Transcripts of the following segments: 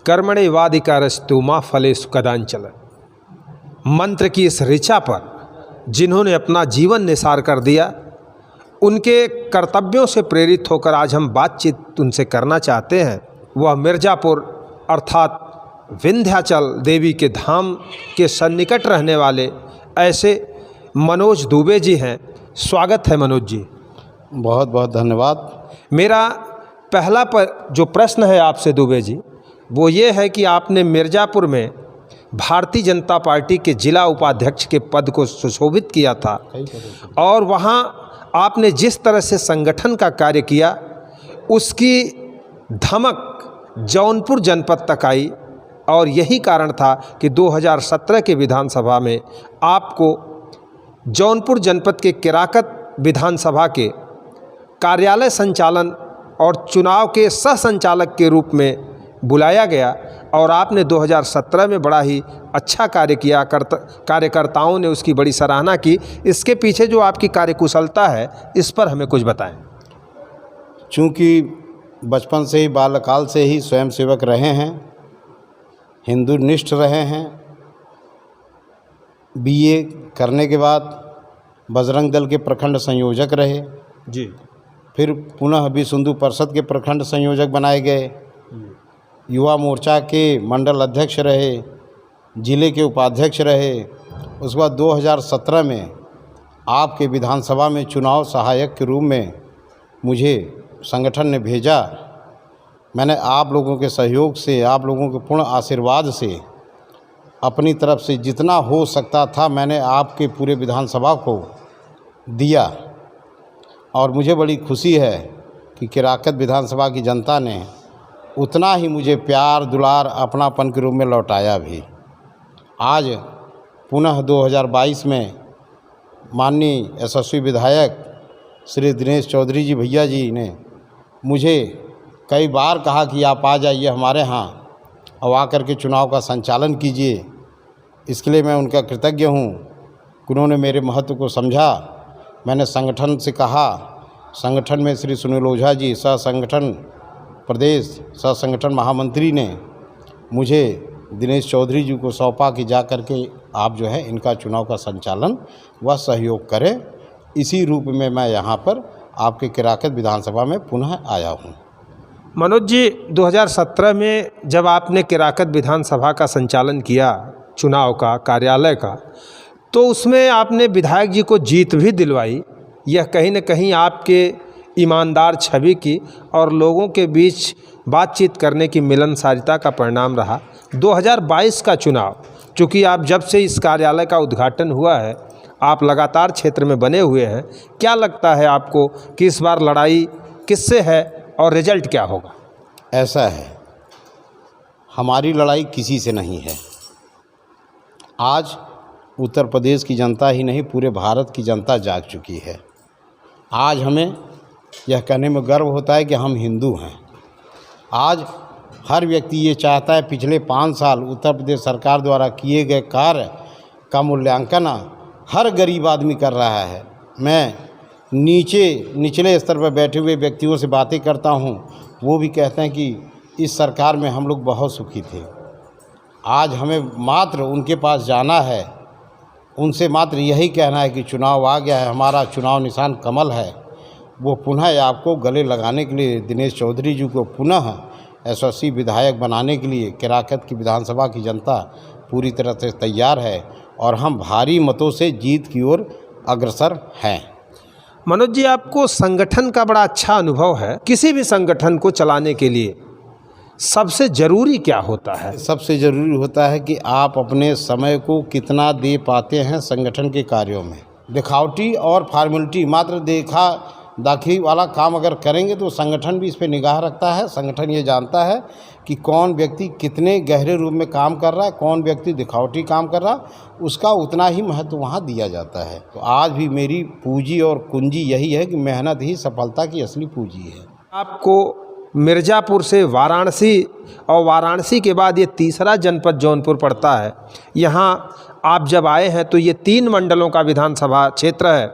कर्मणैवाधिकारस्तु मा फलेषु कदाचन। मंत्र की इस ऋचा पर जिन्होंने अपना जीवन निसार कर दिया, उनके कर्तव्यों से प्रेरित होकर आज हम बातचीत उनसे करना चाहते हैं। वह मिर्ज़ापुर अर्थात विंध्याचल देवी के धाम के सन्निकट रहने वाले ऐसे मनोज दुबे जी हैं। स्वागत है मनोज जी। बहुत बहुत धन्यवाद। मेरा पहला जो प्रश्न है आपसे दुबे जी, वो ये है कि आपने मिर्ज़ापुर में भारतीय जनता पार्टी के जिला उपाध्यक्ष के पद को सुशोभित किया था और वहाँ आपने जिस तरह से संगठन का कार्य किया उसकी धमक जौनपुर जनपद तक आई और यही कारण था कि 2017 के विधानसभा में आपको जौनपुर जनपद के केराकत विधानसभा के कार्यालय संचालन और चुनाव के सह संचालक के रूप में बुलाया गया और आपने 2017 में बड़ा ही अच्छा कार्य किया। कार्यकर्ताओं ने उसकी बड़ी सराहना की। इसके पीछे जो आपकी कार्यकुशलता है, इस पर हमें कुछ बताएं। चूँकि बचपन से ही, बाल्यकाल से ही स्वयं सेवक रहे हैं, हिंदू निष्ठ रहे हैं। बीए करने के बाद बजरंग दल के प्रखंड संयोजक रहे जी। फिर पुनः विश्व हिंदू परिषद के प्रखंड संयोजक बनाए गए, युवा मोर्चा के मंडल अध्यक्ष रहे, जिले के उपाध्यक्ष रहे। उसके बाद 2017 में आपके विधानसभा में चुनाव सहायक के रूप में मुझे संगठन ने भेजा। मैंने आप लोगों के सहयोग से, आप लोगों के पूर्ण आशीर्वाद से अपनी तरफ से जितना हो सकता था मैंने आपके पूरे विधानसभा को दिया और मुझे बड़ी खुशी है कि केराकत विधानसभा की जनता ने उतना ही मुझे प्यार दुलार अपनापन के रूप में लौटाया भी। आज पुनः 2022 में माननीय यशस्वी विधायक श्री दिनेश चौधरी जी भैया जी ने मुझे कई बार कहा कि आप आ जाइए हमारे यहाँ और आकर के चुनाव का संचालन कीजिए। इसके लिए मैं उनका कृतज्ञ हूँ। उन्होंने मेरे महत्व को समझा। मैंने संगठन से कहा, संगठन में श्री सुनील ओझा जी सह संगठन प्रदेश सह संगठन महामंत्री ने मुझे दिनेश चौधरी जी को सौंपा कि जा कर के आप जो है इनका चुनाव का संचालन व सहयोग करें। इसी रूप में मैं यहाँ पर आपके केराकत विधानसभा में पुनः आया हूँ। मनोज जी, 2017 में जब आपने केराकत विधानसभा का संचालन किया, चुनाव का, कार्यालय का, तो उसमें आपने विधायक जी को जीत भी दिलवाई। यह कहीं न कहीं आपके ईमानदार छवि की और लोगों के बीच बातचीत करने की मिलनसारिता का परिणाम रहा। 2022 का चुनाव, चूँकि आप जब से इस कार्यालय का उद्घाटन हुआ है, आप लगातार क्षेत्र में बने हुए हैं, क्या लगता है आपको कि इस बार लड़ाई किससे है और रिजल्ट क्या होगा? ऐसा है, हमारी लड़ाई किसी से नहीं है। आज उत्तर प्रदेश की जनता ही नहीं, पूरे भारत की जनता जाग चुकी है। आज हमें यह कहने में गर्व होता है कि हम हिंदू हैं। आज हर व्यक्ति ये चाहता है, पिछले 5 साल उत्तर प्रदेश सरकार द्वारा किए गए कार्य का मूल्यांकन हर गरीब आदमी कर रहा है। मैं निचले स्तर पर बैठे हुए व्यक्तियों से बातें करता हूँ, वो भी कहते हैं कि इस सरकार में हम लोग बहुत सुखी थे। आज हमें मात्र उनके पास जाना है, उनसे मात्र यही कहना है कि चुनाव आ गया है, हमारा चुनाव निशान कमल है। वो पुनः आपको गले लगाने के लिए, दिनेश चौधरी जी को पुनः यशस्वी विधायक बनाने के लिए केराकत की विधानसभा की जनता पूरी तरह से तैयार है और हम भारी मतों से जीत की ओर अग्रसर हैं। मनोज जी, आपको संगठन का बड़ा अच्छा अनुभव है। किसी भी संगठन को चलाने के लिए सबसे ज़रूरी क्या होता है? सबसे ज़रूरी होता है कि आप अपने समय को कितना दे पाते हैं संगठन के कार्यों में। दिखावटी और फॉर्मेलिटी, मात्र देखा दाखी वाला काम अगर करेंगे तो संगठन भी इस पर निगाह रखता है। संगठन ये जानता है कि कौन व्यक्ति कितने गहरे रूप में काम कर रहा है, कौन व्यक्ति दिखावटी काम कर रहा है, उसका उतना ही महत्व वहाँ दिया जाता है। तो आज भी मेरी पूंजी और कुंजी यही है कि मेहनत ही सफलता की असली पूंजी है। आपको मिर्ज़ापुर से वाराणसी और वाराणसी के बाद ये तीसरा जनपद जौनपुर पड़ता है। यहाँ आप जब आए हैं तो ये 3 मंडलों का विधानसभा क्षेत्र है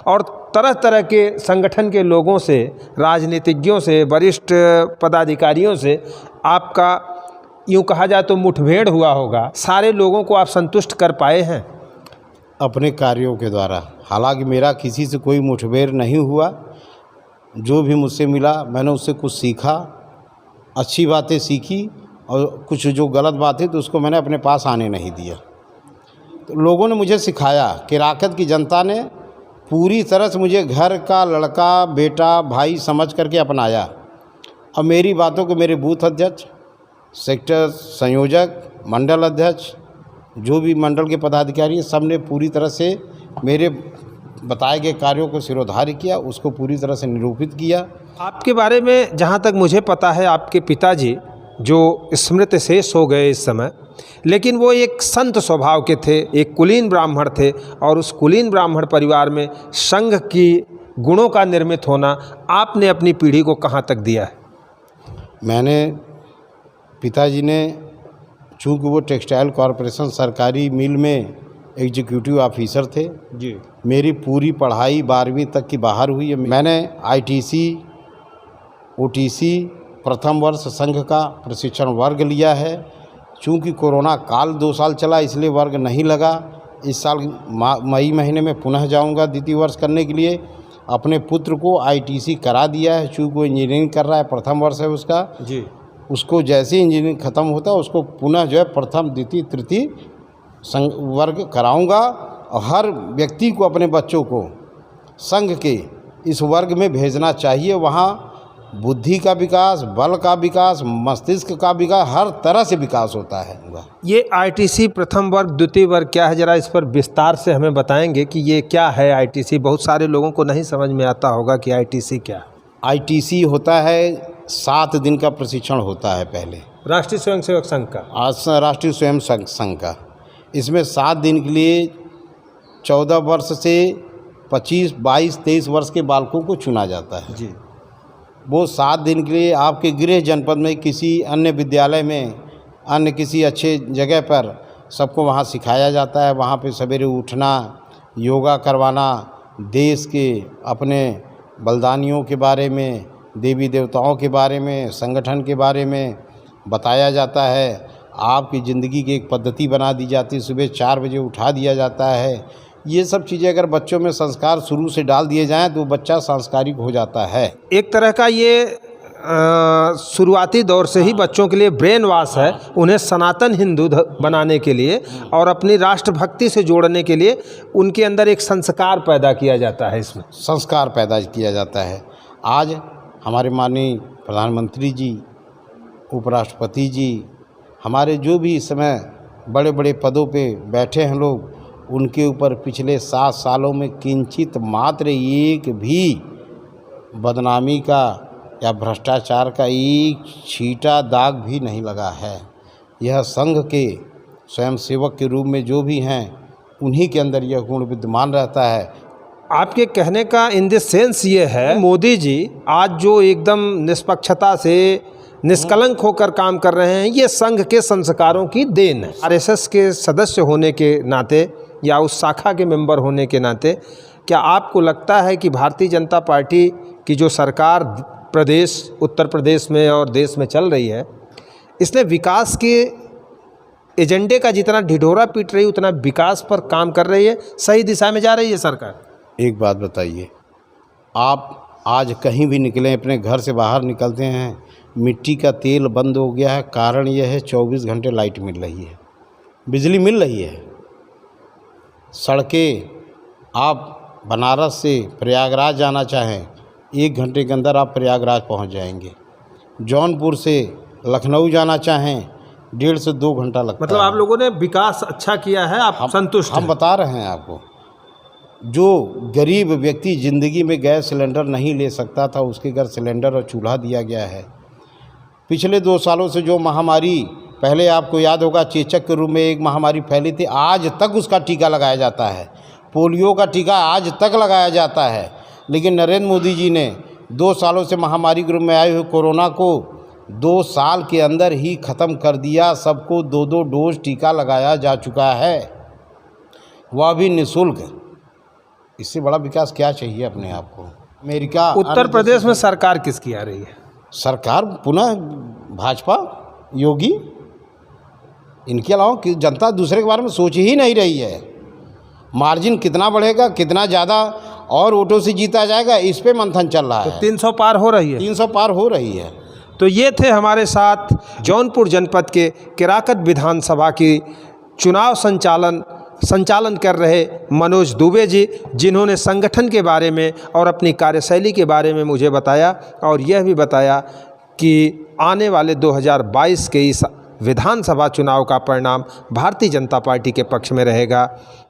और तरह तरह के संगठन के लोगों से, राजनीतिज्ञों से, वरिष्ठ पदाधिकारियों से आपका यूँ कहा जाए तो मुठभेड़ हुआ होगा, सारे लोगों को आप संतुष्ट कर पाए हैं? अपने कार्यों के द्वारा। हालांकि मेरा किसी से कोई मुठभेड़ नहीं हुआ। जो भी मुझसे मिला मैंने उससे कुछ सीखा, अच्छी बातें सीखी, और कुछ जो गलत बातें तो उसको मैंने अपने पास आने नहीं दिया। तो लोगों ने मुझे सिखाया कि राकत की जनता ने पूरी तरह से मुझे घर का लड़का, बेटा, भाई समझ करके अपनाया। अब मेरी बातों को मेरे बूथ अध्यक्ष, सेक्टर संयोजक, मंडल अध्यक्ष, जो भी मंडल के पदाधिकारी हैं, सब ने पूरी तरह से मेरे बताए गए कार्यों को सिरोधार्य किया, उसको पूरी तरह से निरूपित किया। आपके बारे में जहाँ तक मुझे पता है, आपके पिताजी जो स्मृत शेष हो गए इस समय, लेकिन वो एक संत स्वभाव के थे, एक कुलीन ब्राह्मण थे, और उस कुलीन ब्राह्मण परिवार में संघ की गुणों का निर्मित होना आपने अपनी पीढ़ी को कहाँ तक दिया है? मैंने, पिताजी ने, चूँकि वो टेक्सटाइल कॉरपोरेशन सरकारी मिल में एग्जीक्यूटिव ऑफिसर थे जी, मेरी पूरी पढ़ाई 12वीं तक की बाहर हुई है। मैंने आईटीसी, ओटीसी प्रथम वर्ष संघ का प्रशिक्षण वर्ग लिया है। चूँकि कोरोना काल 2 साल चला इसलिए वर्ग नहीं लगा। इस साल मई महीने में पुनः जाऊंगा द्वितीय वर्ष करने के लिए। अपने पुत्र को आईटीसी करा दिया है, चूँकि वो इंजीनियरिंग कर रहा है, प्रथम वर्ष है उसका जी। उसको जैसे ही इंजीनियरिंग ख़त्म होता है उसको पुनः जो है प्रथम, द्वितीय, तृतीय संघ वर्ग कराऊंगा। और हर व्यक्ति को, अपने बच्चों को संघ के इस वर्ग में भेजना चाहिए। वहाँ बुद्धि का विकास, बल का विकास, मस्तिष्क का विकास, हर तरह से विकास होता है। ये आईटीसी प्रथम वर्ग, द्वितीय वर्ग क्या है, ज़रा इस पर विस्तार से हमें बताएंगे कि ये क्या है आईटीसी? बहुत सारे लोगों को नहीं समझ में आता होगा कि आईटीसी क्या है। आईटीसी होता है 7 दिन का प्रशिक्षण होता है पहले, राष्ट्रीय स्वयंसेवक संघ का। राष्ट्रीय स्वयं संघ का। इसमें 7 दिन के लिए 14 वर्ष से 25, 22, 23 वर्ष के बालकों को चुना जाता है जी। वो 7 दिन के लिए आपके गृह जनपद में किसी अन्य विद्यालय में, अन्य किसी अच्छे जगह पर सबको वहाँ सिखाया जाता है। वहाँ पे सवेरे उठना, योगा करवाना, देश के अपने बलिदानियों के बारे में, देवी देवताओं के बारे में, संगठन के बारे में बताया जाता है। आपकी ज़िंदगी की एक पद्धति बना दी जाती है, सुबह 4 बजे उठा दिया जाता है। ये सब चीज़ें अगर बच्चों में संस्कार शुरू से डाल दिए जाएं तो बच्चा सांस्कारिक हो जाता है। एक तरह का ये शुरुआती दौर से ही बच्चों के लिए ब्रेन वॉश है, उन्हें सनातन हिंदू बनाने के लिए और अपनी राष्ट्रभक्ति से जोड़ने के लिए उनके अंदर एक संस्कार पैदा किया जाता है। इसमें संस्कार पैदा किया जाता है। आज हमारे माननीय प्रधानमंत्री जी, उपराष्ट्रपति जी, हमारे जो भी इस समय बड़े बड़े पदों पे बैठे हैं लोग, उनके ऊपर पिछले 7 सालों में किंचित मात्र एक भी बदनामी का या भ्रष्टाचार का एक छींटा दाग भी नहीं लगा है। यह संघ के स्वयंसेवक के रूप में जो भी हैं उन्हीं के अंदर यह गुण विद्यमान रहता है। आपके कहने का इन द सेंस ये है, मोदी जी आज जो एकदम निष्पक्षता से, निष्कलंक होकर काम कर रहे हैं, ये संघ के संस्कारों की देन है। आरएसएस के सदस्य होने के नाते या उस शाखा के मेंबर होने के नाते क्या आपको लगता है कि भारतीय जनता पार्टी की जो सरकार प्रदेश, उत्तर प्रदेश में और देश में चल रही है, इसने विकास के एजेंडे का जितना ढिढोरा पीट रही है उतना विकास पर काम कर रही है, सही दिशा में जा रही है सरकार? एक बात बताइए, आप आज कहीं भी निकलें, अपने घर से बाहर निकलते हैं, मिट्टी का तेल बंद हो गया है। कारण यह है 24 घंटे लाइट मिल रही है, बिजली मिल रही है। सड़कें, आप बनारस से प्रयागराज जाना चाहें 1 घंटे के अंदर आप प्रयागराज पहुंच जाएंगे। जौनपुर से लखनऊ जाना चाहें 1.5 से 2 घंटा लगता है। मतलब आप लोगों ने विकास अच्छा किया है, आप संतुष्ट हैं? हम बता रहे हैं आपको। जो गरीब व्यक्ति ज़िंदगी में गैस सिलेंडर नहीं ले सकता था, उसके घर सिलेंडर और चूल्हा दिया गया है। पिछले 2 सालों से जो महामारी, पहले आपको याद होगा चेचक के रूप में एक महामारी फैली थी, आज तक उसका टीका लगाया जाता है। पोलियो का टीका आज तक लगाया जाता है। लेकिन नरेंद्र मोदी जी ने 2 सालों से महामारी के रूप में आए हुए कोरोना को 2 साल के अंदर ही ख़त्म कर दिया। सबको 2-2 डोज टीका लगाया जा चुका है, वह भी निःशुल्क। इससे बड़ा विकास क्या चाहिए अपने आप को? अमेरिका, उत्तर प्रदेश में सरकार किसकी आ रही है? सरकार पुनः भाजपा, योगी। इनके अलावा जनता दूसरे के बारे में सोच ही नहीं रही है। मार्जिन कितना बढ़ेगा, कितना ज़्यादा और वोटों से जीता जाएगा, इस पे मंथन चल रहा है। 300 पार हो रही है। 300 पार हो रही है। तो ये थे हमारे साथ जौनपुर जनपद के केराकत विधानसभा की चुनाव संचालन कर रहे मनोज दुबे जी, जिन्होंने संगठन के बारे में और अपनी कार्यशैली के बारे में मुझे बताया और यह भी बताया कि आने वाले 2022 के इस विधानसभा चुनाव का परिणाम भारतीय जनता पार्टी के पक्ष में रहेगा।